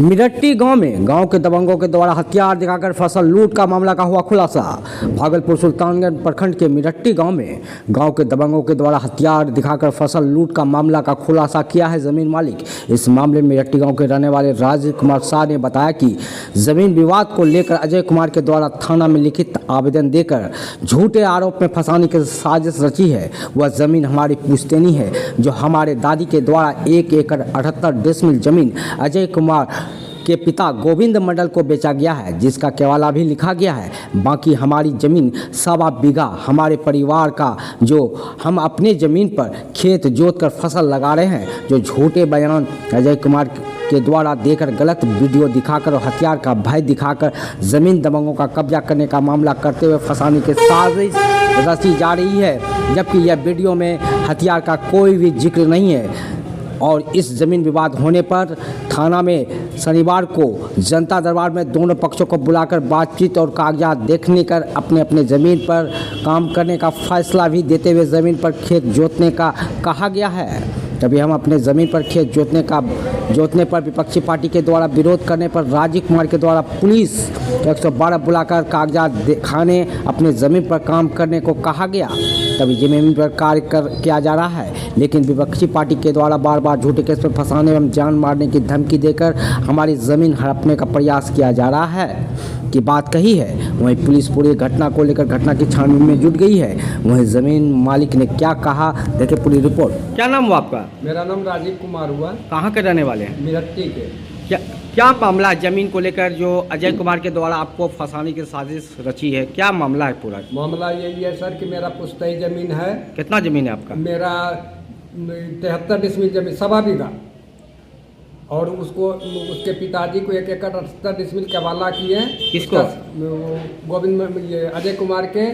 मिरट्टी गांव में गांव के दबंगों के द्वारा हथियार दिखाकर फसल लूट का मामला का हुआ खुलासा। भागलपुर सुल्तानगंज प्रखंड के मिरट्टी गांव में गांव के दबंगों के द्वारा हथियार दिखाकर फसल लूट का मामला का खुलासा किया है जमीन मालिक। इस मामले में मिरट्टी गांव के रहने वाले राजीव कुमार शाह ने बताया कि जमीन विवाद को लेकर अजय कुमार के द्वारा थाना में लिखित आवेदन देकर झूठे आरोप में फंसाने की साजिश रची है। वह जमीन हमारी पुश्तैनी है जो हमारे दादी के द्वारा 1 एकड़ 78 डेसिमल जमीन अजय कुमार के पिता गोविंद मंडल को बेचा गया है, जिसका केवाला भी लिखा गया है। बाकी हमारी ज़मीन 1.25 बीघा हमारे परिवार का, जो हम अपने ज़मीन पर खेत जोत कर फसल लगा रहे हैं। जो झूठे बयान अजय कुमार के द्वारा देकर गलत वीडियो दिखाकर और हथियार का भय दिखाकर ज़मीन दबंगों का कब्जा करने का मामला करते हुए फंसाने की साजिश रची जा रही है, जबकि यह वीडियो में हथियार का कोई भी जिक्र नहीं है। और इस ज़मीन विवाद होने पर थाना में शनिवार को जनता दरबार में दोनों पक्षों को बुलाकर बातचीत और कागजात देखने कर अपने अपने ज़मीन पर काम करने का फैसला भी देते हुए ज़मीन पर खेत जोतने का कहा गया है। तभी हम अपने ज़मीन पर खेत जोतने पर विपक्षी पार्टी के द्वारा विरोध करने पर राजीव कुमार के द्वारा पुलिस 112 बुलाकर कागजात दिखाने अपने ज़मीन पर काम करने को कहा गया। तभी ज़मीन पर कार्य किया जा रहा है, लेकिन विपक्षी पार्टी के द्वारा बार बार झूठे केस पर फंसाने एवं जान मारने की धमकी देकर हमारी ज़मीन हड़पने का प्रयास किया जा रहा है की बात कही है। वहीं पुलिस पूरी घटना को लेकर घटना की छानबीन में जुट गई है। वहीं ज़मीन मालिक ने क्या कहा, देखे पूरी रिपोर्ट। क्या नाम हुआ आपका? मेरा नाम राजीव कुमार हुआ। कहाँ के रहने वाले हैं? मिरट्टी के। क्या मामला है ज़मीन को लेकर जो अजय कुमार के द्वारा आपको फंसाने की साजिश रची है? क्या मामला है पूरा? मामला यही है सर कि मेरा पुश्तैनी ज़मीन है। कितना ज़मीन है आपका? मेरा 73 डिसमिल ज़मीन 1.25 बीघा, और उसके पिताजी को 1 एकड़ 78 डिसमिल केवाला किए। किसको? गोविंद, ये अजय कुमार के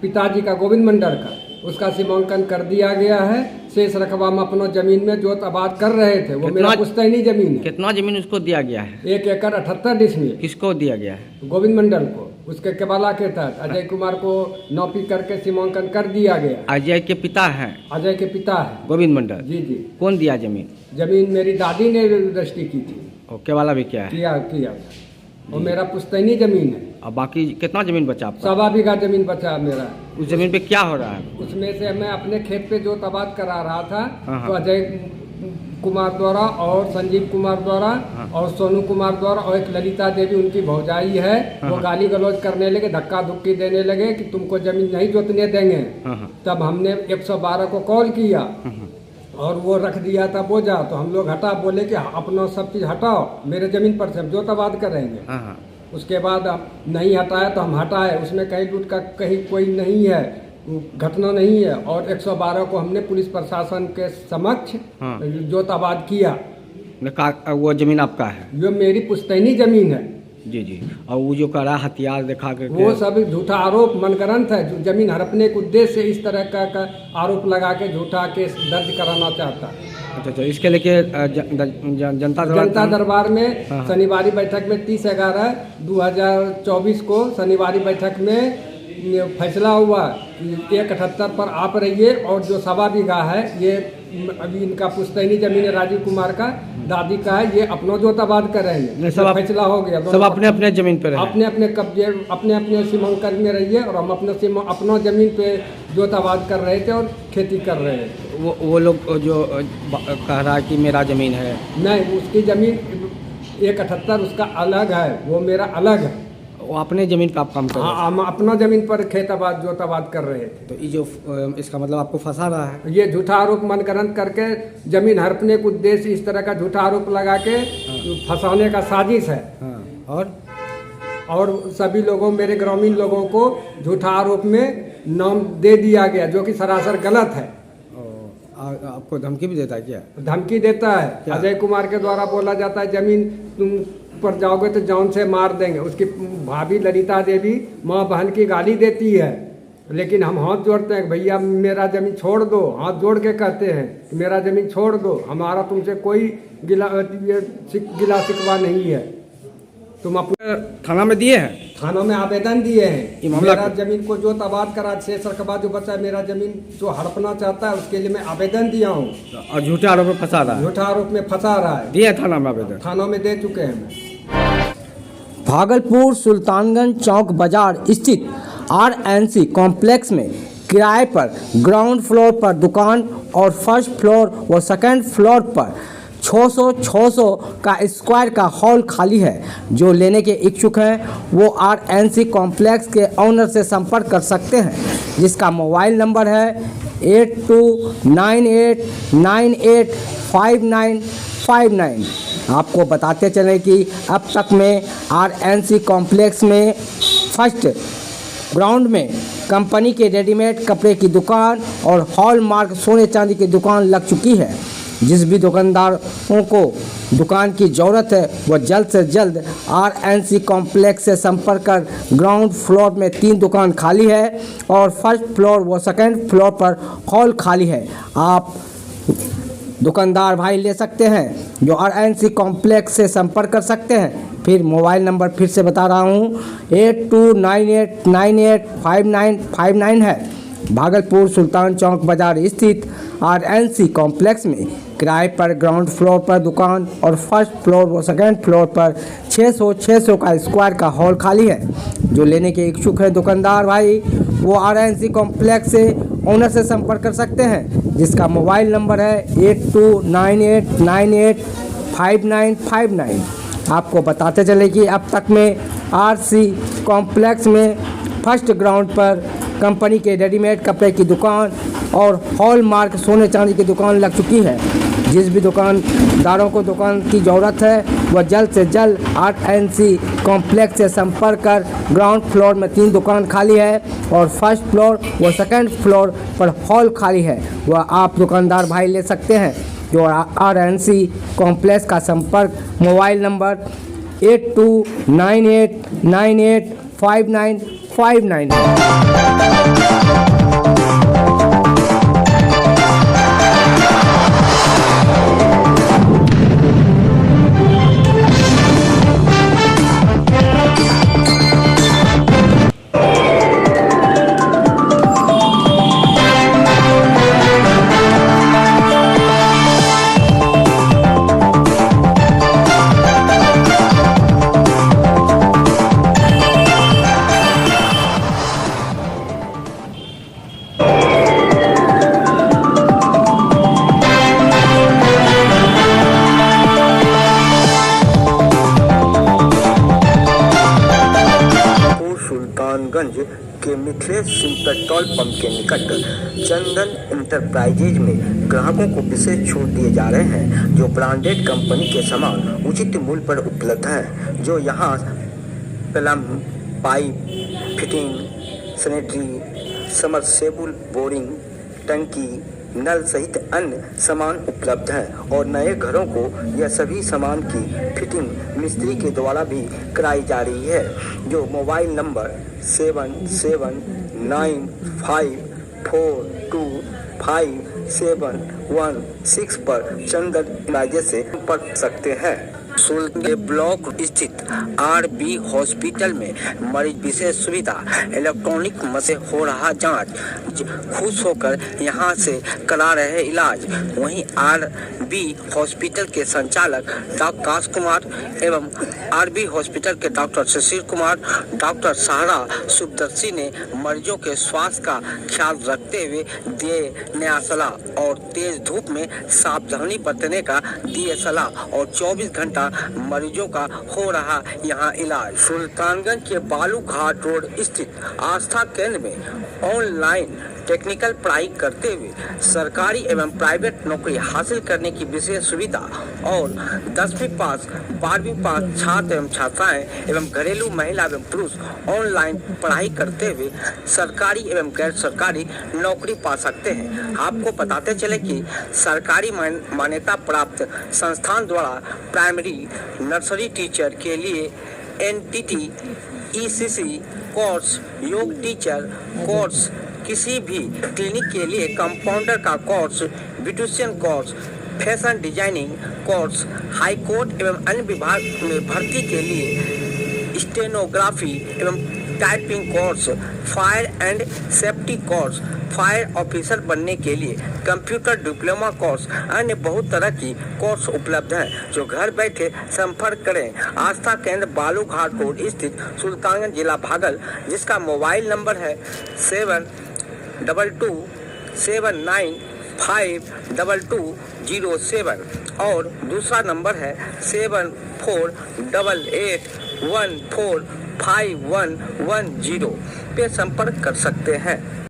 पिताजी का, गोविंद मंडल का, उसका सीमांकन कर दिया गया है। शेष रकबा में अपना जमीन में जोत आबाद कर रहे थे। वो मेरा पुश्तैनी जमीन है। कितना जमीन उसको दिया गया है? 1 एकड़ 78 डिसमिल। किसको दिया गया है? गोविंद मंडल को, उसके केवाला के तहत अजय कुमार को नौपी करके सीमांकन कर दिया गया। अजय के पिता हैं? अजय के पिता है गोविंद मंडल। जी जी। कौन दिया जमीन? जमीन मेरी दादी ने रजिस्ट्री की थी। और केवाला भी क्या है? किया और मेरा पुश्तैनी जमीन है। और बाकी कितना जमीन बचा आपका? 1.25 बीघा जमीन बचा मेरा। उस जमीन पे क्या हो रहा है? उसमें से मैं अपने खेत पे जोत आबाद करा रहा था, तो अजय कुमार द्वारा और संजीव कुमार द्वारा और सोनू कुमार द्वारा और एक ललिता देवी उनकी भौजाई है, वो गाली गलौज करने लगे, धक्का धुक्की देने लगे कि तुमको जमीन नहीं जोतने देंगे। तब हमने 112 को कॉल किया और वो रख दिया था बोझा, तो हम लोग हटा, बोले कि अपना सब चीज़ हटाओ, मेरे ज़मीन पर से हम जोत आबाद करेंगे। उसके बाद नहीं हटाया तो हम हटाए, उसमें कहीं लूट का कहीं कोई नहीं है, घटना नहीं है। और 112 को हमने पुलिस प्रशासन के समक्ष जोत आबाद किया। वो जमीन आपका है? जो मेरी पुश्तैनी जमीन है। जी जी। और वो जो करा हथियार दिखा कर, वो सब झूठा आरोप मनगढ़ंत है। जो जमीन हड़पने के उद्देश्य से इस तरह का आरोप लगा के झूठा केस दर्ज कराना चाहता है। अच्छा, इसके लेके जनता दरबार में शनिवारी बैठक में 30/11/2024 को शनिवारी बैठक में फैसला हुआ कि 178 पर आप रहिए, और जो 1.25 बीघा है ये अभी इनका पुश्तैनी जमीन है, राजीव कुमार का दादी का है, ये अपना जोत आबाद करेंगे। सब फैसला हो गया। सब अपने अपने जमीन पे अपने अपने कब्जे, अपने अपने सीमांकन में रहिए, और हम अपना जमीन पे जोत आबाद कर रहे थे और खेती कर रहे थे। वो लोग जो कह रहा है कि मेरा जमीन है, नहीं, उसकी जमीन 178 उसका अलग है, वो मेरा अलग है। वो अपने जमीन पे आप काम कर रहे हैं? हम अपना जमीन पर खेत आबाद जोत आबाद कर रहे थे। तो ये जो इसका मतलब आपको फंसा रहा है? ये झूठा आरोप मनगढ़ंत करके जमीन हड़पने के उद्देश्य इस तरह का झूठा आरोप लगा के फंसाने का साजिश है। और सभी लोगों, मेरे ग्रामीण लोगों को झूठा आरोप में नाम दे दिया गया, जो कि सरासर गलत है। आपको धमकी भी देता है क्या? धमकी देता है। अजय कुमार के द्वारा बोला जाता है जमीन तुम पर जाओगे तो जान से मार देंगे। उसकी भाभी ललिता देवी माँ बहन की गाली देती है, लेकिन हम हाथ जोड़ते हैं, भैया मेरा ज़मीन छोड़ दो, हाथ जोड़ के कहते हैं कि मेरा ज़मीन छोड़ दो, हमारा तुमसे कोई गिला शिकवा नहीं है। तुम अपने थाना में दिए हैं? थानों में आवेदन दिए ये हैं। मामला मेरा जमीन को जो तबाद करा 6 साल के बाद जो बचा है, मेरा जमीन जो हड़पना चाहता है उसके लिए मैं आवेदन दिया हूँ। और झूठे आरोप में फंसा रहा है। झूठा आरोप में फंसा रहा है। दिए थाना में आवेदन? थानों में दे चुके हैं। भागलपुर सुल्तानगंज चौक बाजार स्थित आरएनसी कॉम्प्लेक्स में किराए पर ग्राउंड फ्लोर पर दुकान और फर्स्ट फ्लोर व सेकंड फ्लोर पर 600 का स्क्वायर का हॉल खाली है। जो लेने के इच्छुक हैं वो आरएनसी कॉम्प्लेक्स के ऑनर से संपर्क कर सकते हैं, जिसका मोबाइल नंबर है 8298985959। आपको बताते चलें कि अब तक में आरएनसी कॉम्प्लेक्स में फर्स्ट ग्राउंड में कंपनी के रेडीमेड कपड़े की दुकान और हॉलमार्क सोने चांदी की दुकान लग चुकी है। जिस भी दुकानदारों को दुकान की ज़रूरत है वह जल्द से जल्द आरएनसी कॉम्प्लेक्स से संपर्क कर ग्राउंड फ्लोर में 3 दुकान खाली है और फर्स्ट फ्लोर व सेकंड फ्लोर पर हॉल खाली है। आप दुकानदार भाई ले सकते हैं जो आरएनसी कॉम्प्लेक्स से संपर्क कर सकते हैं। फिर मोबाइल नंबर फिर से बता रहा हूँ 8298985959 है। भागलपुर सुल्तान चौक बाजार स्थित आरएनसी कॉम्प्लेक्स में किराए पर ग्राउंड फ्लोर पर दुकान और फर्स्ट फ्लोर व सेकंड फ्लोर पर 600 का स्क्वायर का हॉल खाली है। जो लेने के इच्छुक है दुकानदार भाई वो आरएनसी कॉम्प्लेक्स से ओनर से संपर्क कर सकते हैं, जिसका मोबाइल नंबर है 8298985959। आपको बताते चले कि अब तक में आरसी कॉम्प्लेक्स में फर्स्ट ग्राउंड पर कंपनी के रेडीमेड कपड़े की दुकान और हॉलमार्क सोने चांदी की दुकान लग चुकी है। जिस भी दुकानदारों को दुकान की ज़रूरत है वह जल्द से जल्द आरएनसी कॉम्प्लेक्स से संपर्क कर ग्राउंड फ्लोर में 3 दुकान खाली है और फर्स्ट फ्लोर व सेकंड फ्लोर पर हॉल खाली है। वह आप दुकानदार भाई ले सकते हैं जो आरएनसी कॉम्प्लेक्स का संपर्क मोबाइल नंबर 8298985959 है। सुल्तानगंज के मिथिलेश सिंह पेट्रोल पंप के निकट चंदन इंटरप्राइजेज में ग्राहकों को विशेष छूट दिए जा रहे हैं, जो ब्रांडेड कंपनी के सामान उचित मूल्य पर उपलब्ध है। जो यहाँ plumb, pipe fitting, sanitary, submersible boring, टंकी, नल सहित अन्य सामान उपलब्ध है और नए घरों को यह सभी सामान की फिटिंग मिस्त्री के द्वारा भी कराई जा रही है। जो मोबाइल नंबर 7795425716 पर चंदन इलाजे से संपर्क सकते हैं। सुल्तान ब्लॉक स्थित आरबी हॉस्पिटल में मरीज विशेष सुविधा, इलेक्ट्रॉनिक मशीन हो रहा जांच, खुश होकर यहां से करा रहे इलाज। वहीं आरबी हॉस्पिटल के संचालक डॉक्टर काश कुमार एवं आरबी हॉस्पिटल के डॉक्टर सुशील कुमार, डॉक्टर सहारा सुखदर्शी ने मरीजों के स्वास्थ्य का ख्याल रखते हुए दिए नया सलाह और तेज धूप में सावधानी बरतने का दिए सलाह और 24 घंटा मरीजों का हो रहा यहाँ इलाज। सुल्तानगंज के बालू घाट रोड स्थित आस्था केंद्र में ऑनलाइन टेक्निकल पढ़ाई करते हुए सरकारी एवं प्राइवेट नौकरी हासिल करने की विशेष सुविधा और 10वीं पास 12वीं पास छात्र एवं छात्राएं एवं घरेलू महिला एवं पुरुष ऑनलाइन पढ़ाई करते हुए सरकारी एवं गैर सरकारी नौकरी पा सकते हैं। आपको बताते चले कि सरकारी मान्यता प्राप्त संस्थान द्वारा प्राइमरी नर्सरी टीचर के लिए एनटीटी ईसीसी कोर्स, योग टीचर कोर्स, किसी भी क्लिनिक के लिए कंपाउंडर का course, beautician course, fashion designing course, high court एवं अन्य विभाग में भर्ती के लिए स्टेनोग्राफी एवं typing course, fire and safety course, fire officer बनने के लिए कंप्यूटर डिप्लोमा कोर्स, अन्य बहुत तरह की कोर्स उपलब्ध हैं। जो घर बैठे संपर्क करें आस्था केंद्र बालूघाट रोड स्थित सुल्तानगंज जिला भागल, जिसका मोबाइल नंबर है 7227952207 और दूसरा नंबर है 7488145110 पे संपर्क कर सकते हैं।